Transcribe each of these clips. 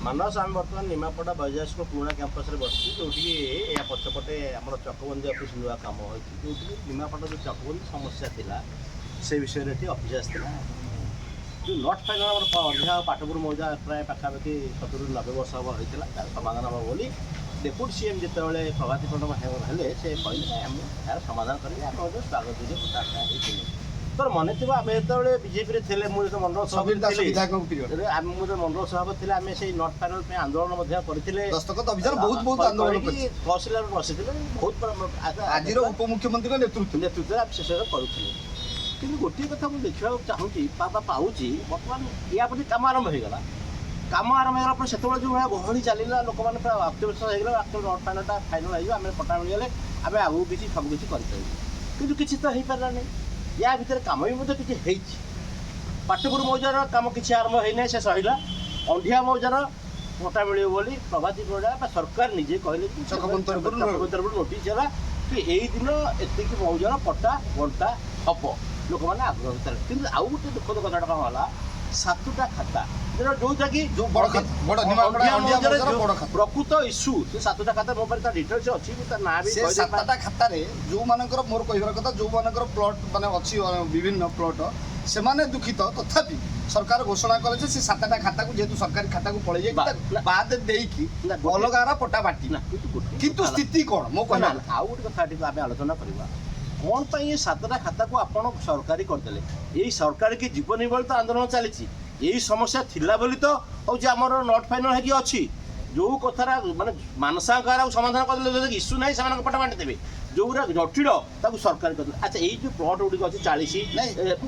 ମାନସ ଆମେ ବର୍ତ୍ତମାନ ନିମାପଡ଼ା ବୈଜାସ୍କ ପୁରୁଣା କ୍ୟାମ୍ପସରେ ବସିଛୁ ଯେଉଁଠିକି ଏହା ପଛପଟେ ଆମର ଚକବନ୍ଦୀ ଅଫିସ୍ ନୂଆ କାମ ହୋଇଛି ଯେଉଁଠିକି ନିମାପଡ଼ା ଯେଉଁ ଚକବନ୍ଦୀ ସମସ୍ୟା ଥିଲା ସେ ବିଷୟରେ ଏଠି ଅଫିସ୍ ଆସିଥିଲା। ଯେଉଁ ନଟ୍ ଫାଇନାଲ୍ ଆମର ଅଧିକା ପାଟପୁର ମୌଜା ପ୍ରାୟ ପାଖାପାଖି 70-90 ବର୍ଷ ହେବ ହୋଇଥିଲା ତାର ସମାଧାନ ହେବ ବୋଲି ଡେପୁଟି ସିଏମ୍ ଯେତେବେଳେ ପ୍ରଭାତୀ ପ୍ରଣବ ହେଲେ ସେ କହିଲେ ଆମେ ଏହାର ସମାଧାନ କରିକି ଆମେ ମଧ୍ୟ ସ୍ୱାଗତ ଯୋଗ୍ୟ କଥାବାର୍ତ୍ତା ହେଇଥିଲେ। ତୋର ମନେ ଥିବ ଆମେ ଯେତେବେଳେ ବିଜେପିରେ ଥିଲେ ମୁଁ ଯେତେବେଳେ ମଣ୍ଡଳ ସଭାପତି ଆମେ ମୁଁ ଯେତେବେଳେ ମଣ୍ଡଳ ସଭାପତି ଥିଲେ ଆମେ ସେଇ ନଟ୍ ଫାଇନାଲ୍ ପାଇଁ ଆନ୍ଦୋଳନ ମଧ୍ୟ କରିଥିଲେ। ଦସ୍ତଖତ ଅଭିଯାନ ବହୁତ ଆନ୍ଦୋଳନ ତହସିଲରେ ବସିଥିଲେ ବହୁତ ଆଜିର ଉପମୁଖ୍ୟମନ୍ତ୍ରୀଙ୍କ ନେତୃତ୍ୱରେ ଆମେ ଶେଷରେ କରୁଥିଲେ। କିନ୍ତୁ ଗୋଟିଏ କଥା ମୁଁ ଦେଖିବାକୁ ଚାହୁଁଛି ପାଉଛି ବର୍ତ୍ତମାନ ୟା ପ୍ରତି କାମ ଆରମ୍ଭ ହେଇଗଲା। କାମ ଆରମ୍ଭ ହେଇଗଲା ପରେ ସେତେବେଳେ ଯେଉଁ ଭଳିଆ ଗହଳି ଚାଲିଲା ଲୋକମାନେ ପୁରା ଅତ୍ୟବଶ୍ୟକ ହେଇଗଲା ଆକ୍ଚୁଆଲି ନଟ୍ ଫାଇନାଲ୍ଟା ଫାଇନାଲ୍ ହେଇଯିବ ଆମେ ପଟା ମିଳିଗଲେ ଆମେ ଆଗକୁ କିଛି ସବୁ କିଛି କରିପାରିବୁ କିନ୍ତୁ କିଛି ତ ହେଇପାରିଲାନି। ୟା ଭିତରେ କାମ ବି ମଧ୍ୟ କିଛି ହେଇଛି। ପାଟପୁର ମୌଜାର କାମ କିଛି ଆରମ୍ଭ ହେଇନାହିଁ ସେ ସରିଲା। ଅଣ୍ଡିଆ ମୌଜାର ପଟା ମିଳିବ ବୋଲି ପ୍ରଭାତୀ ପରିଡ଼ା ବା ସରକାର ନିଜେ କହିଲେ ତରଫରୁ ନୋଟିସ୍ ହେଲା କି ଏଇ ଦିନ ଏତିକି ମୌଜାର ପଟା ବଣ୍ଟା ହେବ ଲୋକମାନେ ଆଗ୍ରହ ଥିଲେ। କିନ୍ତୁ ଆଉ ଗୋଟେ ଦୁଃଖଦ କଥାଟା କ'ଣ ହେଲା 7ଟା ଖାତା ଯୋଉଟା କି ପ୍ରକୃତ ଇସ୍ୟୁ ସେ 7ଟା ଖାତା ମୋ ପାଖରେ ତା ଡିଟେଲ୍ସ ଅଛି ତା ନାଁ ବି 7ଟା ଖାତାରେ ଯୋଉମାନଙ୍କର ମୋର କହିବାର କଥା ଯୋଉମାନଙ୍କର ପ୍ଲଟ୍ ମାନେ ଅଛି ବିଭିନ୍ନ ପ୍ଲଟ୍ ସେମାନେ ଦୁଃଖିତ ତଥାପି ସରକାର ଘୋଷଣା କଲେ ଯେ ସେ 7ଟା ଖାତାକୁ ଯେହେତୁ ସରକାରୀ ଖାତାକୁ ପଳେଇ ଯାଇ ବାଦ ଦେଇକି ଅଲଗା ପଟା ବାଟି ନା କିନ୍ତୁ ସ୍ଥିତି କ'ଣ ମୋ କହିବା ଆଉ ଗୋଟେ କଥା ଏଠି ଆମେ ଆଲୋଚନା କରିବା କ'ଣ ପାଇଁ ଏ 7ଟା ଖାତାକୁ ଆପଣ ସରକାରୀ କରିଦେଲେ। ଏଇ ସରକାର କି ଜୀବନୀ ଭଳି ତ ଆନ୍ଦୋଳନ ଚାଲିଛି ଏଇ ସମସ୍ୟା ଥିଲା ବୋଲି ତ ହେଉଛି ଆମର ନଟ୍ ଫାଇନାଲ୍ ହେଇକି ଅଛି। ଯେଉଁ କଥାଟା ମାନେ ମାନସାଙ୍କର ସମାଧାନ କରିଦେଲେ ଯଦି ଇସ୍ୟୁ ନାହିଁ ସେମାନଙ୍କ ପଟା ବାଣ୍ଟି ଦେବେ ଯେଉଁଗୁଡ଼ା ଜଟିଳ ତାକୁ ସରକାରୀ କରିଦେଲେ। ଆଚ୍ଛା ଏଇ ଯେଉଁ ପ୍ଲଟ୍ ଗୁଡ଼ିକ ଅଛି 40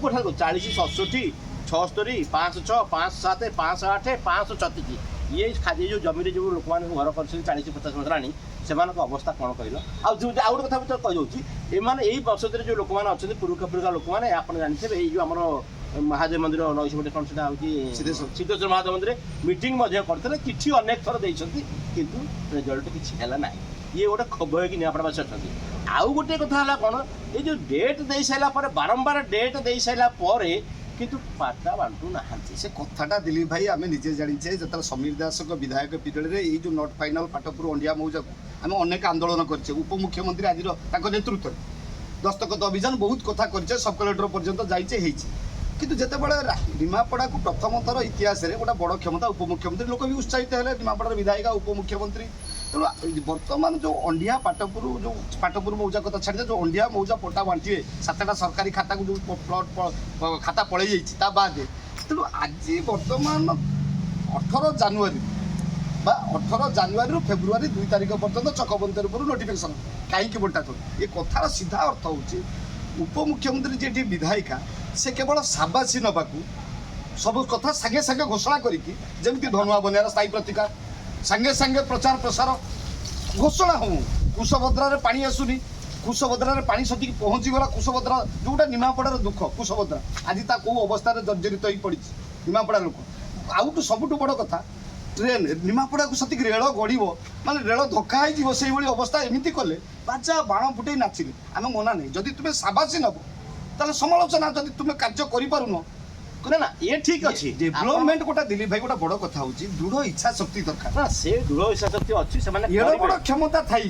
କଥା 40 67 76 506 507 508 534 ଇଏ ଯେଉଁ ଜମିରେ ଯେଉଁ ଲୋକମାନେ ଘର କରିଛନ୍ତି 40-50 ବର୍ଷ ହେଲାଣି ସେମାନଙ୍କ ଅବସ୍ଥା କ'ଣ କହିଲ। ଆଉ ଗୋଟେ କଥା ବି ତ କହିଦେଉଛି ଏମାନେ ଏଇ ବସତିରେ ଯେଉଁ ଲୋକମାନେ ଅଛନ୍ତି ପୁରୁଖା ଲୋକମାନେ ଆପଣ ଜାଣିଥିବେ ଏଇ ଯେଉଁ ଆମର ମହାଦେବ ମନ୍ଦିର ନଈସପଟେ କ'ଣ ସେଟା ହେଉଛି ସିଦ୍ଧେଶ୍ୱର ମହାଦେବ ମନ୍ଦିରରେ ମିଟିଂ ମଧ୍ୟ କରିଥିଲେ ଚିଠି ଅନେକ ଥର ଦେଇଛନ୍ତି କିନ୍ତୁ ରେଜଲ୍ଟ କିଛି ହେଲା ନାହିଁ। ଇଏ ଗୋଟେ କ୍ଷୋଭ ହେଇକି ନିଆପଡ଼ାବାସୀ ଅଛନ୍ତି। ଆଉ ଗୋଟିଏ କଥା ହେଲା କ'ଣ ଏଇ ଯେଉଁ ଡେଟ୍ ଦେଇସାରିଲା ପରେ ବାରମ୍ବାର ଡେଟ୍ ଦେଇସାରିଲା ପରେ କିନ୍ତୁ ପାଟା ବାଣ୍ଟୁ ନାହାନ୍ତି। ସେ କଥାଟା ଦିଲ୍ଲୀପ ଭାଇ ଆମେ ନିଜେ ଜାଣିଛେ ଯେତେବେଳେ ସମୀର ଦାସଙ୍କ ବିଧାୟକ ପିରିୟଡ଼ରେ ଏଇ ଯେଉଁ ନଟ୍ ଫାଇନାଲ୍ ପାଟପୁର ଅଣ୍ଡିଆ ମୌଜାକୁ ଆମେ ଅନେକ ଆନ୍ଦୋଳନ କରିଛେ ଉପମୁଖ୍ୟମନ୍ତ୍ରୀ ଆଜିର ତାଙ୍କ ନେତୃତ୍ୱରେ ଦସ୍ତଖତ ଅଭିଯାନ ବହୁତ କଥା କରିଛେ ସବ୍ କଲେକ୍ଟର ପର୍ଯ୍ୟନ୍ତ ଯାଇଛେ ହେଇଛି। କିନ୍ତୁ ଯେତେବେଳେ ନିମାପଡ଼ାକୁ ପ୍ରଥମ ଥର ଇତିହାସରେ ଗୋଟେ ବଡ଼ କ୍ଷମତା ଉପମୁଖ୍ୟମନ୍ତ୍ରୀ ଲୋକ ବି ଉତ୍ସାହିତ ହେଲେ ନିମାପଡ଼ାର ବିଧାୟିକା ଉପମୁଖ୍ୟମନ୍ତ୍ରୀ। ତେଣୁ ବର୍ତ୍ତମାନ ଯେଉଁ ଅଣ୍ଡିଆ ପାଟପୁର ମୌଜା କଥା ଛାଡ଼ିଲେ ଯେଉଁ ଅଣ୍ଡିଆ ମୌଜା ପଟା ବାଣ୍ଟିବେ 7ଟା ସରକାରୀ ଖାତାକୁ ଯେଉଁ ପ୍ଲଟ୍ ଖାତା ପଳେଇ ଯାଇଛି ତା ବାଦେ ତେଣୁ ଆଜି ବର୍ତ୍ତମାନ 18 ଜାନୁଆରୀ ବା 18 ଜାନୁଆରୀରୁ ଫେବୃଆରୀ 2 ତାରିଖ ପର୍ଯ୍ୟନ୍ତ ଚକବନ୍ଦୀ ତରଫରୁ ନୋଟିଫିକେସନ୍ କାହିଁକି ବଣ୍ଟା ଥିବ ଏ କଥାର ସିଧା ଅର୍ଥ ହେଉଛି ଉପମୁଖ୍ୟମନ୍ତ୍ରୀ ଯିଏଠି ବିଧାୟିକା ସେ କେବଳ ସାବାସୀ ନେବାକୁ ସବୁ କଥା ସାଙ୍ଗେ ସାଙ୍ଗେ ଘୋଷଣା କରିକି ଯେମିତି ଧନୁଆ ବନ୍ୟାର ସ୍ଥାୟୀ ପ୍ରତିକାର ସାଙ୍ଗେ ସାଙ୍ଗେ ପ୍ରଚାର ପ୍ରସାର ଘୋଷଣା ହଉ କୁଶଭଦ୍ରାରେ ପାଣି ଆସୁନି କୁଶଭଦ୍ରାରେ ପାଣି ସେଠିକି ପହଞ୍ଚିଗଲା କୁଶଭଦ୍ରା ଯେଉଁଟା ନିମାପଡ଼ାର ଦୁଃଖ କୁଶଭଦ୍ରା ଆଜି ତା କେଉଁ ଅବସ୍ଥାରେ ଜର୍ଜରିତ ହୋଇ ପଡ଼ିଛି ନିମାପଡ଼ା ଲୋକ। ଆଉଠୁ ସବୁଠୁ ବଡ଼ କଥା ଟ୍ରେନ୍ ନିମାପଡ଼ାକୁ ସେତିକି ରେଳ ଗଡ଼ିବ ମାନେ ରେଳ ଧକ୍କା ହେଇଯିବ ସେଇଭଳି ଅବସ୍ଥା ଏମିତି କଲେ ବାଜା ବାଣ ଫୁଟେଇ ନାଚିଲେ ଆମେ ମନା ନାହିଁ। ଯଦି ତୁମେ ସାବାସୀ ନେବ ତାହେଲେ ସମାଲୋଚନା ଯଦି ତୁମେ କାର୍ଯ୍ୟ କରିପାରୁନ ନା ଇଏ ଠିକ୍ ଅଛି ଡେଭଲପମେଣ୍ଟ ଗୋଟେ ଦିଲ୍ଲୀପ ଭାଇ ଗୋଟେ ବଡ଼ କଥା ହେଉଛି ଦୃଢ଼ ଇଚ୍ଛା ଶକ୍ତି ଦରକାର ନା ସେ ଦୃଢ଼ ଇଚ୍ଛା ଶକ୍ତି ଅଛି ସେମାନେ ଏଡ଼େ ବଡ଼ କ୍ଷମତା ଥାଇ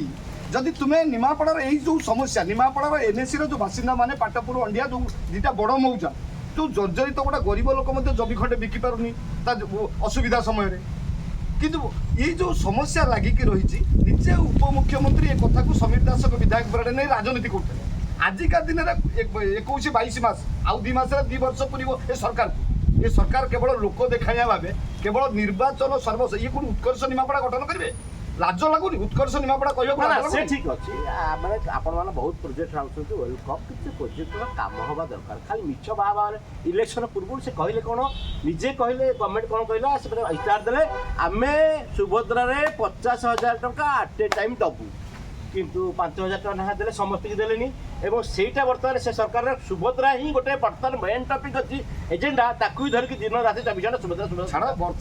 ଯଦି ତୁମେ ନିମାପଡ଼ାର ଏଇ ଯେଉଁ ସମସ୍ୟା ନିମାପଡ଼ାର ଏନ୍ଏସିର ଯେଉଁ ବାସିନ୍ଦା ମାନେ ପାଟପୁର ଅଣ୍ଡିଆ ଯେଉଁ ଦୁଇଟା ବଡ଼ ମୌଜା ଯେଉଁ ଜର୍ଜରିତ ଗୋଟେ ଗରିବ ଲୋକ ମଧ୍ୟ ଜମି ଖଣ୍ଡେ ବିକି ପାରୁନି ତା ଅସୁବିଧା ସମୟରେ କିନ୍ତୁ ଏଇ ଯେଉଁ ସମସ୍ୟା ଲାଗିକି ରହିଛି ନିଜେ ଉପମୁଖ୍ୟମନ୍ତ୍ରୀ ଏ କଥାକୁ ସମୀର ଦାସଙ୍କ ବିଧାୟକ ପରିଡ଼ା ନେଇ ରାଜନୀତି କରୁଥିଲେ। ଆଜିକା ଦିନରେ 21-22 ମାସ ଆଉ 2 ମାସରେ 2 ବର୍ଷ ପୂରିବ ଏ ସରକାର କେବଳ ଲୋକ ଦେଖାଇବା ଭାବେ କେବଳ ନିର୍ବାଚନ ଇଏ କୋଉଠି ଉତ୍କର୍ଷ ନିମାପଡ଼ା ଗଠନ କରିବେ ଲାଜ ଲାଗୁନି ଉତ୍କର୍ଷ ନିମାପଡ଼ା କହିବାକୁ ସେ ଠିକ୍ ଅଛି। ମାନେ ଆପଣମାନେ ବହୁତ ପ୍ରୋଜେକ୍ଟ ଆଣୁଛନ୍ତି ୱେଲକମ୍ କିନ୍ତୁ ପ୍ରୋଜେକ୍ଟର କାମ ହେବା ଦରକାର। ଖାଲି ମିଛ ବାହାରେ ଇଲେକ୍ସନ୍ ପୂର୍ବରୁ ସେ କହିଲେ କ'ଣ ନିଜେ କହିଲେ ଗଭର୍ଣ୍ଣମେଣ୍ଟ କ'ଣ କହିଲା ସେମାନେ ଇସ୍ତାହାର ଦେଲେ ଆମେ ସୁଭଦ୍ରାରେ 50,000 ଟଙ୍କା ଆଟ୍ ଏ ଟାଇମ୍ ଦେବୁ କିନ୍ତୁ 5,000 ଟଙ୍କା ଲେଖା ଦେଲେ ସମସ୍ତଙ୍କୁ ଦେଲେନି ଏବଂ ସେଇଟା ବର୍ତ୍ତମାନ ସେ ସରକାରର ସୁଭଦ୍ରା ହିଁ ଗୋଟେ ବର୍ତ୍ତମାନ ମେନ୍ ଟପିକ୍ ଅଛି ଏଜେଣ୍ଡା ତାକୁ ହିଁ ଧରିକି ଦିନ ରାତି 24 ଘଣ୍ଟା ସୁଭଦ୍ରା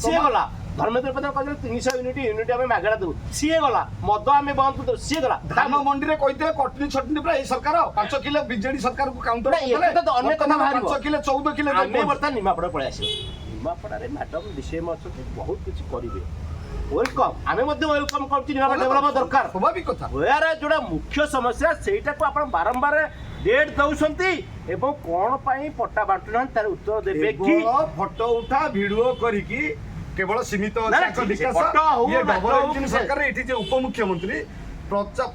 ସିଏ ଗଲା ଧର୍ମେନ୍ଦ୍ର ପ୍ରଧାନ କହିଲେ 300 ୟୁନିଟ୍ ଆମେ ମାଗଣା ଦେବୁ ସିଏ ଗଲା ମଦ ଆମେ ବନ୍ଦ ଦେବୁ ସିଏ ଗଲା ଧାନ ମଣ୍ଡିରେ କହିଥିଲେ କଟନୀ ଛଟନୀ ପୁରା ଏଇ ସରକାର 5 କିଲୋ ବିଜେଡି ସରକାରକୁ କାଉଣ୍ଟର ଅନେକ କଥା ବାହାରିବ 5 କିଲୋ 14 କିଲୋ ଆମେ ବର୍ତ୍ତମାନ ନିମାପଡ଼ା ପଳେଇ ଆସିବ। ନିମାପଡ଼ାରେ ମ୍ୟାଡମ୍ ଡିସିଏମ୍ ଅଛନ୍ତି ବହୁତ କିଛି କରିବେ ওয়েলকম আমি মধ্যে ওয়েলকম করছি নিরাপদ ডেভেলপ দরকার স্বাভাবিক কথা ওয়ার जोड़ा मुख्य समस्या ସେଇଟାକୁ ଆପଣ ବାରମ୍ବାର ଡେଟ୍ ଦଉଛନ୍ତି ଏବଂ କ'ଣ ପାଇଁ ପଟ୍ଟା ବାଣ୍ଟୁନାହାନ୍ତି ତାର ଉତ୍ତର ଦେବେ କି ଫଟୋ ଉଠା ଭିଡିଓ କରିକି କେବଳ ସୀମିତ ନା, ଅଛି ଠିକ ଅଛି, ଫଟୋ ହଉ, ଇଏ ନାଟକ ଡବଲ ହଉ, ଇଞ୍ଜିନ କିଛି ସରକାର ଏଠି ଯେ ଉପମୁଖ୍ୟମନ୍ତ୍ରୀ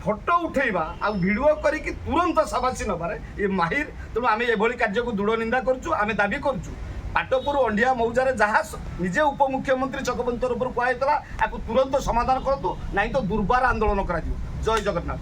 ଫଟୋ ଉଠେଇବା ଆଉ ଭିଡିଓ କରିକି ତୁରନ୍ତ ସାବାସୀ ନେବାରେ ଏ ମାହିର ତେଣୁ ଆମେ ଏଭଳି କାର୍ଯ୍ୟକୁ ଦୃଢ଼ ନିନ୍ଦା କରୁଛୁ ଆମେ ଦାବି କରୁଛୁ ପାଟପୁର ଅଣ୍ଡିଆ ମୌଜାରେ ଯାହା ନିଜେ ଉପମୁଖ୍ୟମନ୍ତ୍ରୀ ଚକବନ୍ତୀ ତରଫରୁ କୁହାଯାଇଥିଲା ଆକୁ ତୁରନ୍ତ ସମାଧାନ କରନ୍ତୁ ନାହିଁ ତ ଦୁର୍ବାର ଆନ୍ଦୋଳନ କରାଯିବ ଜୟ ଜଗନ୍ନାଥ।